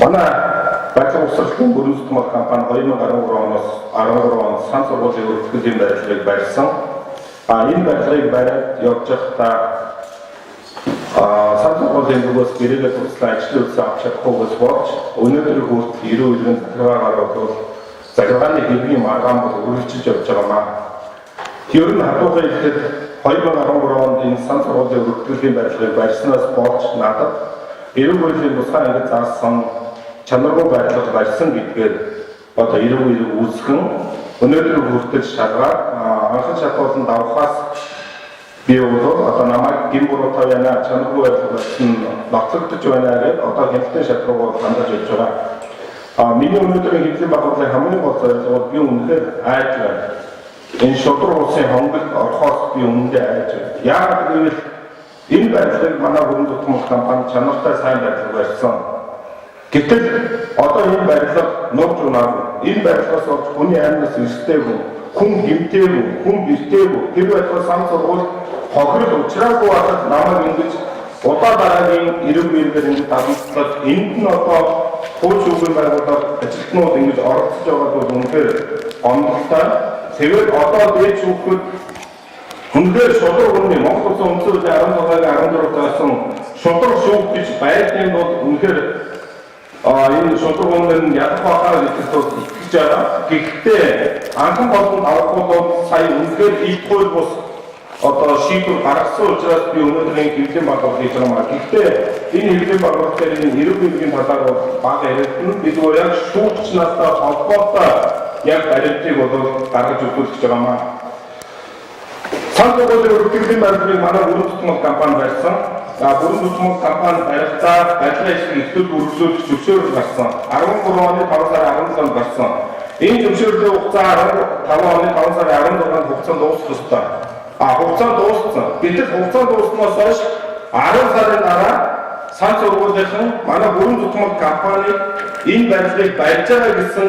манай барилга угсралтын бүрэн зүтгмэл компани 2013 оноос 13 онд сан сургуулийн өргөдлийн барилгыг барьсан. Энэ барилгыг бариад явж байхдаа сан сургуулийн зүгээс гэрээгээ туслан ажлын үйлс авч чадахгүйгээс болж өнөөдөр хүртэл 90 хэдэн захиргаагаар бол захиргааны хэвийн маргаан бол үргэлжлэж явж байгаа. Ер нь хадуугын хэлэхэд 2013 онд энэ сан сургуулийн өргөдлийн барилгыг барьснаас болж надад эрүүл мэндийн тусгай ангид заасан чанаргүй барилга барьсан гэдгээр одоо эрүүл үүсгэн өнөөдөр хүртэл шалгаад анхан шатууланд авахаас би бол одоо намайг гин буруутай байна, чанаргүй барилга барьсан ноцогдож байна гэдэг одоо хяналтын шат руу хандаж явж байгаа. Миний өнөөдрийн хэвлэлийн байгууллагын хамгийн гол зорилго би үнэхээр айж байна. Энэ шудраг улсын хонголд орохоос би үнэндээ айж байна. Яагаад гэвэл энэ барилгыг манай бүрэн зүтгмэл компани чанартай сайн барилга барьсан. Гэтэл одоо энэ барилга нурж унаагүй. Энэ барилгаас болж хүний амьнаас эрсдээгүй, хүн гэмтээгүй, хүн бэртээгүй. Тэр байтугай сан сургууль хохирол учраагүй болоод намайг ингэж удаа дараагийн эрүүл мэндээр ингэж давталж энд нь одоо хууч үгүй байгууллагад ажилтнууд ингэж оролцож байгаа бол үнэхээр гомдолтой. Тэгээд одоо дээд шүүхэд үнэхээр шудраг үнний Монгол Улсын үндсэн хуулийн 16-гийн 14-т гарсан шудраг шүүх гэж байрны бол үнэхээр энэ шудраг үнэн ядах байхаар итгэж байгаа. Гэхдээ анхан болон давхуулууд сая үнэхээр их хууль бус одоо шийдвэр гаргасан учраас би өнөөдрийн хэвлэлийн байгууллага хийж байгаа. Гэхдээ энэ хэвлэлийн байгууллагын энэ эрүүл мэндийн талаар бага яригдсан. Бид бол яг шүүгч нартай холбоотой яг баримтыг бол гаргаж өгүүлж байгаа. Сан сургуулийн өргөдлийн барилгыг манай бүрэн зүтгмэл компани барьсан. Бүрэн зүтгмэл компани барилгаа барилгын ажлыг эхлүүл үргэлжлүүлэх зөвшөөрөл гарсан. 13 оны 5 сарын 17-нд гарсан. Энэ зөвшөөрлөө хугацаа 15 оны 5 сарын 16-нд хугацаанд дуусах ёстой. Хугацаа дууссан. Гэтэл хугацаа дуусснаас хойш 10 сарын дараа сан сургуулийн манай бүрэн зүтгмэл компани энэ барилгыг барьж байгаа гэсэн